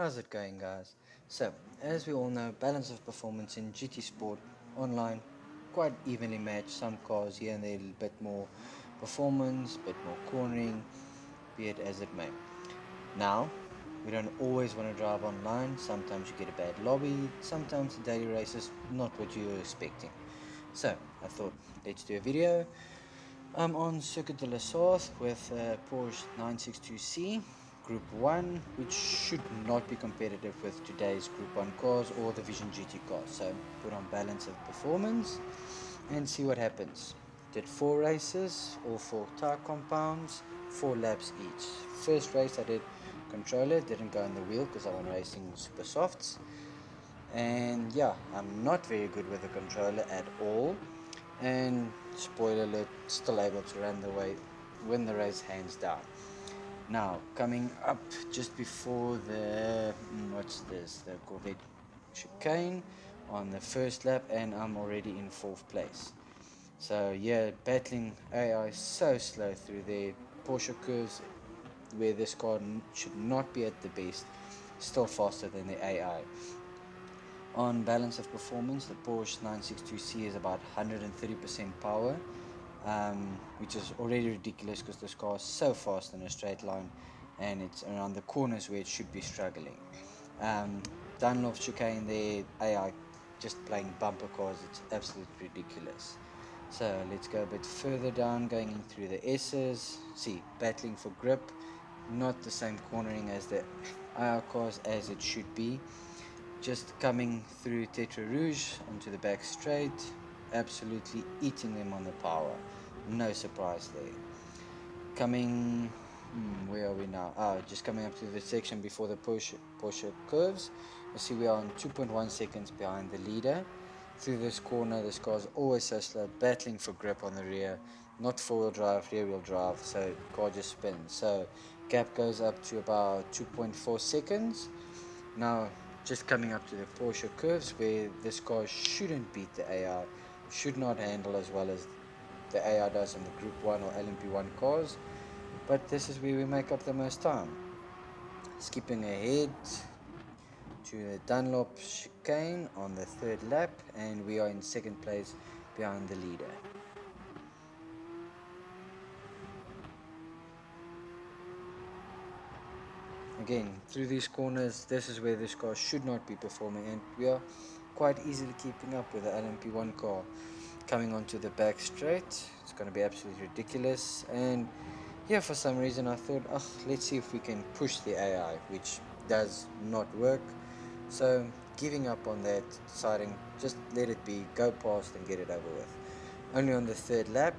How's it going, guys? So, as we all know, balance of performance in GT Sport online quite evenly matched. Some cars here and there a bit more performance, bit more cornering, be it as it may. Now, we don't always want to drive online. Sometimes you get a bad lobby. Sometimes the daily race is not what you were expecting. So, I thought let's do a video. I'm on Circuit de la South with Porsche 962C Group 1, which should not be competitive with today's Group 1 cars or the Vision GT cars. So put on balance of performance and see what happens. Did 4 races, all 4 tire compounds, 4 laps each. First race I did controller, didn't go on the wheel because I was racing super softs. And yeah, I'm not very good with the controller at all. And spoiler alert, still able to run the way, win the race hands down. Now coming up just before the what's this, the Corvette chicane on the first lap, and I'm already in 4th place. So yeah, battling AI so slow through their Porsche curves where this car should not be at the best, still faster than the AI. On balance of performance, the Porsche 962C is about 130% power, which is already ridiculous because this car is so fast in a straight line and it's around the corners where it should be struggling. Dunlop chicane there, AI just playing bumper cars, it's absolutely ridiculous. So let's go a bit further down, going in through the S's. See, battling for grip, not the same cornering as the IR cars as it should be. Just coming through Tetra Rouge onto the back straight, absolutely eating them on the power. No surprise there. Coming, where are we now? Just coming up to the section before the Porsche curves. You see we are on 2.1 seconds behind the leader. Through this corner, this car is always so slow, battling for grip on the rear. Not four-wheel drive, rear-wheel drive, so car just spins. So gap goes up to about 2.4 seconds. Now, just coming up to the Porsche curves where this car shouldn't beat the AI, should not handle as well as the AI does in the Group 1 or LMP1 cars, but this is where we make up the most time. Skipping ahead to the Dunlop chicane on the 3rd lap, and we are in 2nd place behind the leader. Again, through these corners, this is where this car should not be performing, and we are quite easily keeping up with the LMP1 car. Coming onto the back straight, it's going to be absolutely ridiculous. And yeah, for some reason I thought, let's see if we can push the AI, which does not work. So giving up on that, deciding just let it be, go past and get it over with. Only on the 3rd lap,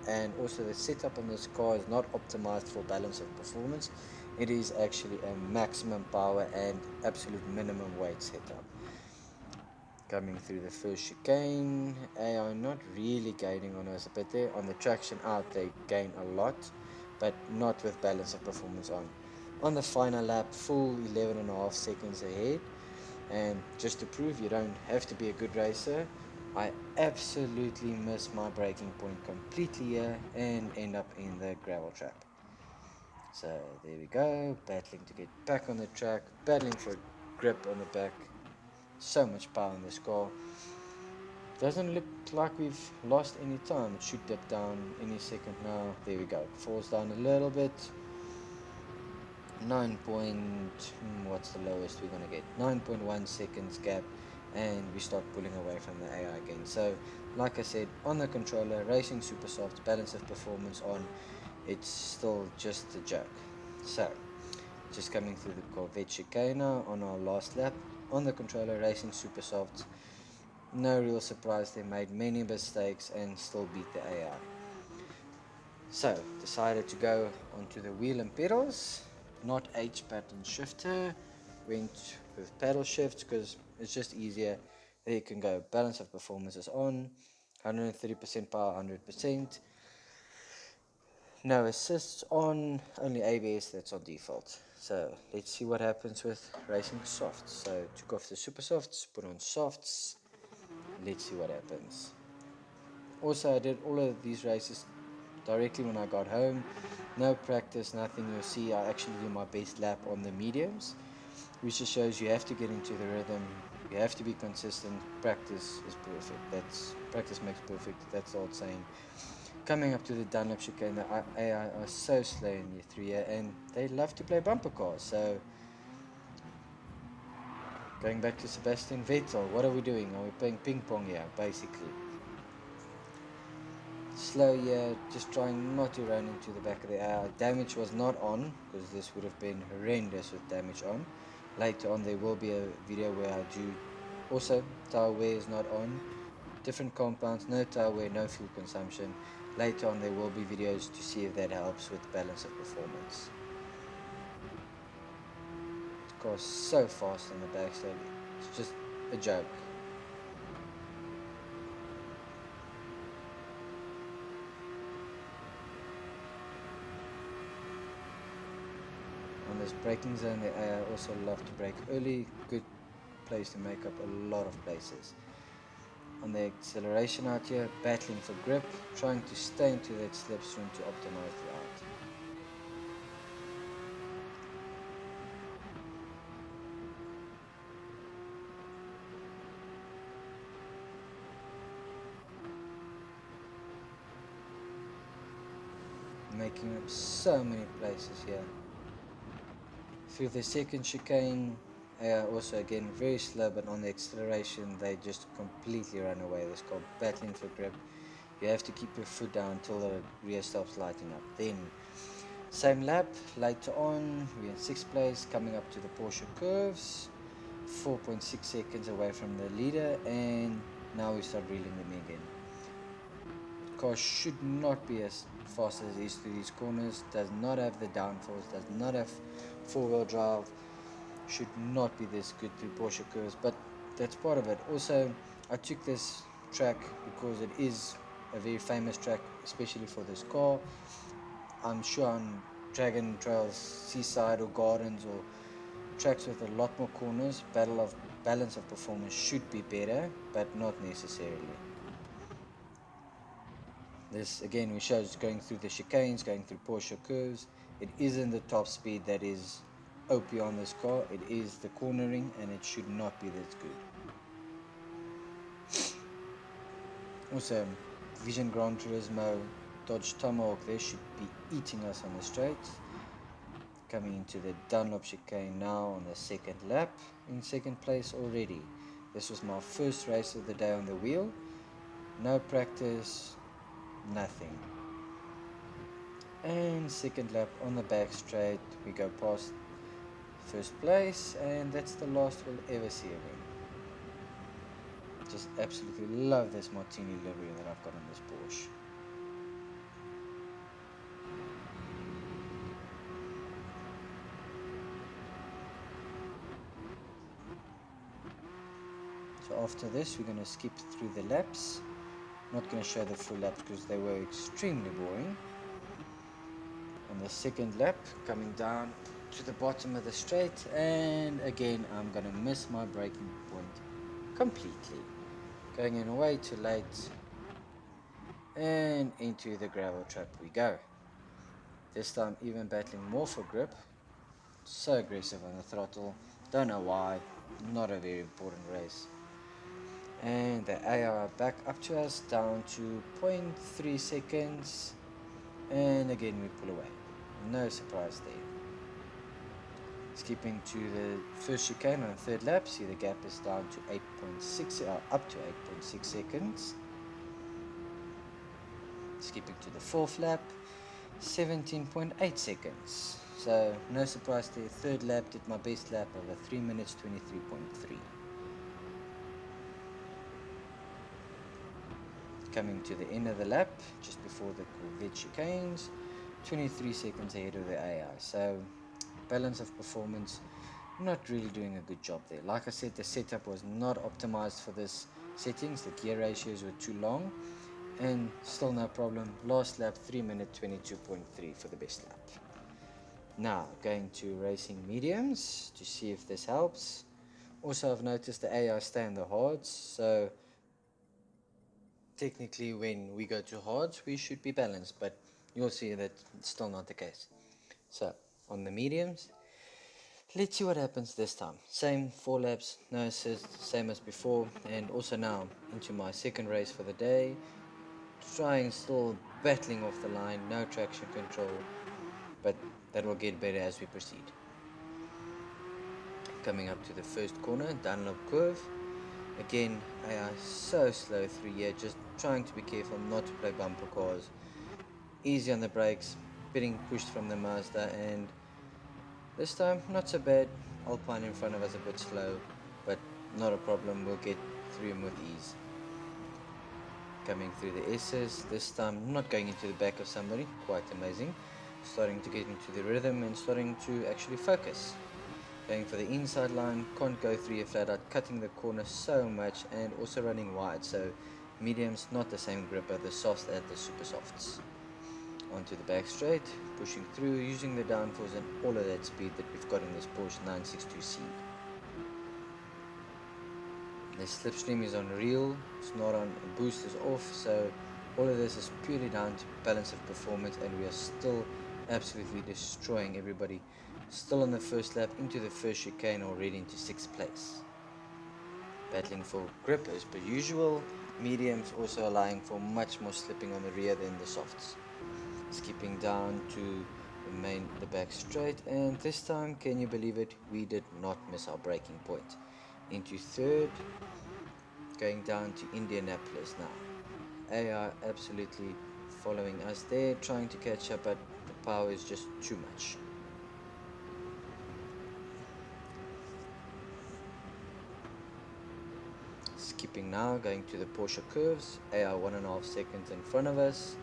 and also the setup on this car is not optimized for balance of performance. It is actually a maximum power and absolute minimum weight setup. Coming through the first chicane, AI not really gaining on us, but there on the traction out they gain a lot, but not with balance of performance on. On the final lap, full 11.5 seconds ahead, and just to prove you don't have to be a good racer, I absolutely miss my braking point completely here and end up in the gravel trap. So there we go, battling to get back on the track, battling for grip on the back. So much power in this car. Doesn't look like we've lost any time. It should dip down any second now. There we go. Falls down a little bit. 9 point, what's the lowest we're going to get? 9.1 seconds gap, and we start pulling away from the AI again. So like I said, on the controller, racing super soft, balance of performance on, it's still just a joke. So just coming through the Corvette chicane on our last lap, on the controller, racing super soft. No real surprise, they made many mistakes and still beat the AI. So, decided to go onto the wheel and pedals, not H pattern shifter, went with paddle shifts because it's just easier. There you can go, balance of performance is on, 130% power, 100%. No assists on, only ABS that's on default. So let's see what happens with racing softs. So took off the super softs, put on softs. Let's see what happens. Also, I did all of these races directly when I got home. No practice, nothing. You'll see I actually do my best lap on the mediums. which just shows you have to get into the rhythm, you have to be consistent. Practice is perfect. That's practice makes perfect. That's the old saying. Coming up to the Dunlop chicane, the AI are so slow in year 3 year, and they love to play bumper cars. So going back to Sebastian Vettel, what are we doing? Are we playing ping pong here, basically? Slow here, just trying not to run into the back of the AI. Damage was not on, because this would have been horrendous with damage on. Later on there will be a video where I do also tire wear is not on. Different compounds, no tire wear, no fuel consumption. Later on there will be videos to see if that helps with balance of performance. It goes so fast on the backside, it's just a joke. On this braking zone, I also love to brake early. Good place to make up a lot of places. On the acceleration out here, battling for grip, trying to stay into that slipstream to optimize the out. Making up so many places here. Through the second chicane, also again very slow, but on the acceleration they just completely run away. This called battling for grip. You have to keep your foot down until the rear stops lighting up. Then same lap, later on we're in 6th place, coming up to the Porsche curves, 4.6 seconds away from the leader, and now we start reeling them again. The car should not be as fast as it is through these corners, does not have the downforce, does not have 4-wheel drive, should not be this good through Porsche curves, but that's part of it. Also, I took this track because it is a very famous track, especially for this car. I'm sure on Dragon Trails, Seaside or Gardens or tracks with a lot more corners, balance of performance should be better, but not necessarily. This again we shows going through the chicanes, going through Porsche curves. It isn't the top speed that is OP on this car, it is the cornering, and it should not be that good. Also, Vision Gran Turismo Dodge Tomahawk there should be eating us on the straight. Coming into the Dunlop chicane now on the second lap, in second place already. This was my first race of the day on the wheel. No practice, nothing. And second lap on the back straight, we go past first place, and that's the last we'll ever see of him. Just absolutely love this Martini livery that I've got on this Porsche. So after this we're going to skip through the laps. Not going to show the full laps because they were extremely boring. On the second lap, coming down to the bottom of the straight, and again I'm going to miss my braking point completely. Going in way too late, and into the gravel trap we go. This time even battling more for grip. So aggressive on the throttle, don't know why, not a very important race. And the AI back up to us, down to 0.3 seconds, and again we pull away. No surprise there. Skipping to the first chicane on the third lap, see the gap is down to 8.6, up to 8.6 seconds. Skipping to the fourth lap, 17.8 seconds. So no surprise there. Third lap did my best lap of 3 minutes 23.3. Coming to the end of the lap, just before the Corvette chicanes, 23 seconds ahead of the AI. So balance of performance, not really doing a good job there. Like I said, the setup was not optimized for this settings. The gear ratios were too long, and still no problem. Last lap, 3 minute 22.3 for the best lap. Now going to racing mediums to see if this helps. Also, I've noticed the AI stay in the hards, so technically when we go to hards we should be balanced, but you'll see that it's still not the case. So on the mediums, Let's see what happens this time. Same 4 laps, no assist, same as before, and also now into my second race for the day. Trying still battling off the line, no traction control, but that will get better as we proceed. Coming up to the first corner, Dunlop curve. Again, I so slow through here, just trying to be careful not to play bumper cars. Easy on the brakes, getting pushed from the Mazda, and this time not so bad. Alpine in front of us a bit slow, but not a problem, we'll get through him with ease. Coming through the S's, this time not going into the back of somebody, quite amazing. Starting to get into the rhythm and starting to actually focus. Going for the inside line, can't go through your flat out, cutting the corner so much and also running wide. So mediums, not the same gripper, the softs at the super softs. Onto the back straight, pushing through, using the downforce and all of that speed that we've got in this Porsche 962C. The slipstream is on real, it's not on, boost is off, so all of this is purely down to balance of performance, and we are still absolutely destroying everybody. Still on the first lap, into the first chicane, already into 6th place. Battling for grip as per usual, mediums also allowing for much more slipping on the rear than the softs. Skipping down to the back straight, and this time, can you believe it, we did not miss our braking point. Into third, going down to Indianapolis now. AI absolutely following us there, trying to catch up, but the power is just too much. Skipping now, going to the Porsche curves. AI 1.5 seconds in front of us.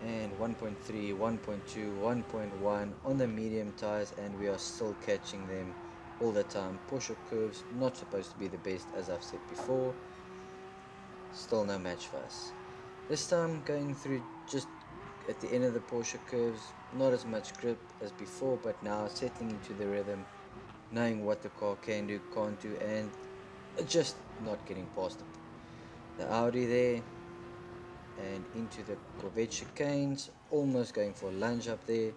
And 1.3, 1.2, 1.1 on the medium tires, and we are still catching them all the time. Porsche curves, not supposed to be the best, as I've said before. Still no match for us. This time going through just at the end of the Porsche curves, not as much grip as before, but now settling into the rhythm, knowing what the car can do, can't do, and just not getting past the Audi there, and into the Corvette chicanes, almost going for a lunge up there.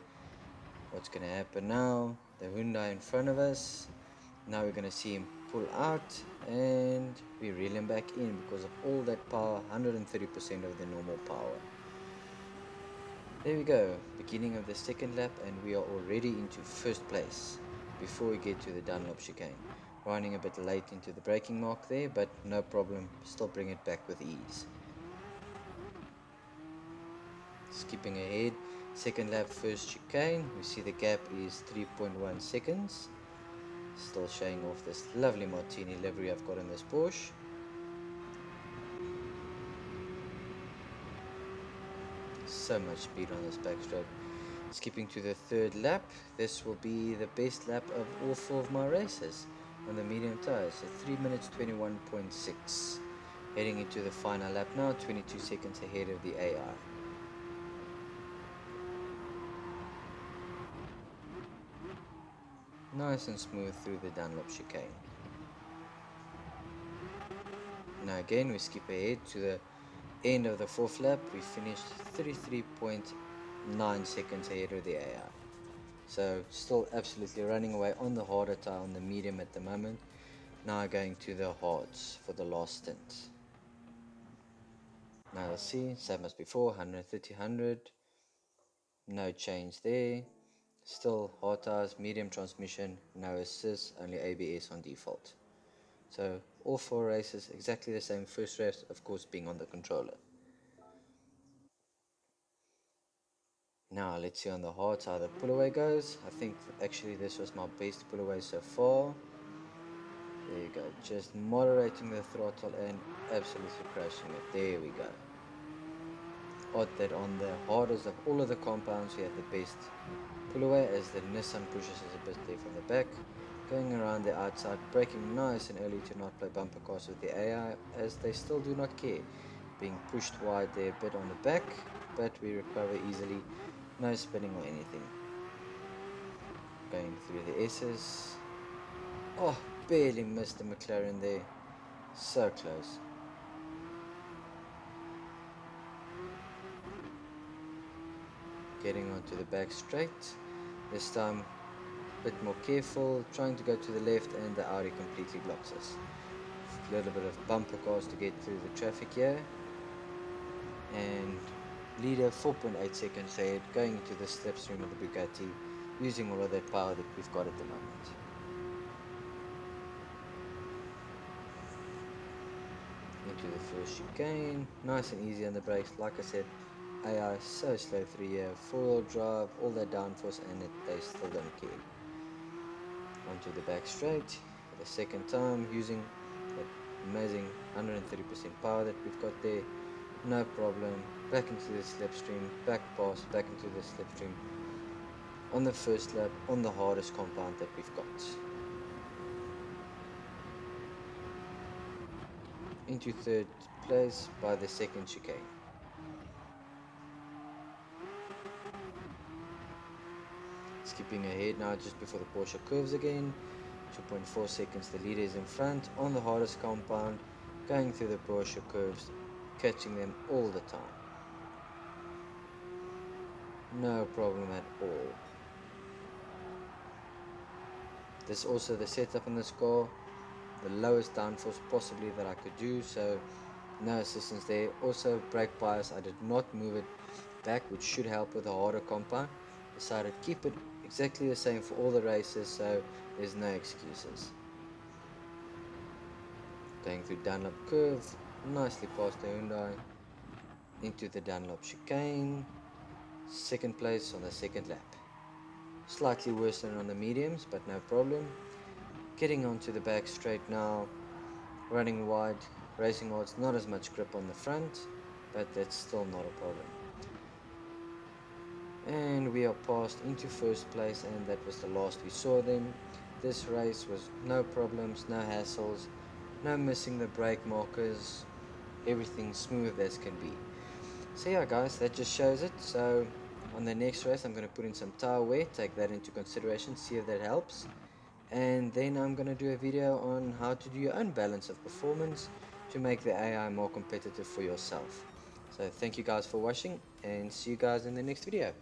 What's going to happen now? The Hyundai in front of us. Now we're going to see him pull out, and we reel him back in because of all that power, 130% of the normal power. There we go, beginning of the second lap, and we are already into first place before we get to the Dunlop chicane. Running a bit late into the braking mark there, but no problem, still bring it back with ease. Skipping ahead, second lap, first chicane, we see the gap is 3.1 seconds. Still showing off this lovely Martini livery I've got in this Porsche. So much speed on this backstroke. Skipping to the third lap, this will be the best lap of all 4 of my races on the medium tires, so 3 minutes 21.6. Heading into the final lap now, 22 seconds ahead of the AI. Nice and smooth through the Dunlop chicane. Now again, we skip ahead to the end of the 4th lap. We finished 33.9 seconds ahead of the AI. So still absolutely running away on the harder tire, on the medium at the moment. Now going to the hards for the last stint. Now let's see, same as before, 130, 100. No change there. Still hard tires, medium transmission, no assist, only ABS on default. So all 4 races exactly the same. First race, of course, being on the controller. Now let's see on the hard how the pull away goes. I think actually this was my best pull away so far. There you go, just moderating the throttle and absolutely crashing it. There we go. Odd that on the hardest of all of the compounds we had the best pull away, as the Nissan pushes us a bit there from the back. Going around the outside, braking nice and early to not play bumper cars with the AI, as they still do not care. Being pushed wide there a bit on the back, but we recover easily. No spinning or anything. Going through the S's. Oh, barely missed the McLaren there. So close. Getting onto the back straight. This time bit more careful, trying to go to the left, and the Audi completely blocks us. A little bit of bumper cars to get through the traffic here, and leader 4.8 seconds ahead, going into the slipstream of the Bugatti, using all of that power that we've got at the moment. Into the first chicane, nice and easy on the brakes. Like I said, AI so slow through here, 4-wheel drive, all that downforce, and they still don't care. Onto the back straight for the second time, using that amazing 130% power that we've got there. No problem. Back into the slipstream, back pass, back into the slipstream. On the first lap, on the hardest compound that we've got. Into third place by the second chicane. Skipping ahead now just before the Porsche curves again. 2.4 seconds, the leader is in front on the hardest compound, going through the Porsche curves, catching them all the time. No problem at all. This is also the setup on this car, the lowest downforce possibly that I could do, so no assistance there. Also brake bias, I did not move it back, which should help with the harder compound. Decided to keep it exactly the same for all the races, so there's no excuses. Going through Dunlop curve, nicely past the Hyundai, into the Dunlop chicane, second place on the second lap. Slightly worse than on the mediums, but no problem. Getting onto the back straight now, running wide, racing odds, not as much grip on the front, but that's still not a problem. And we are passed into first place, and that was the last we saw them. This race was no problems, no hassles, no missing the brake markers, everything smooth as can be. So yeah guys, that just shows it. So on the next race I'm going to put in some tire wear, take that into consideration, see if that helps. And then I'm going to do a video on how to do your own balance of performance to make the AI more competitive for yourself. So thank you guys for watching, and see you guys in the next video.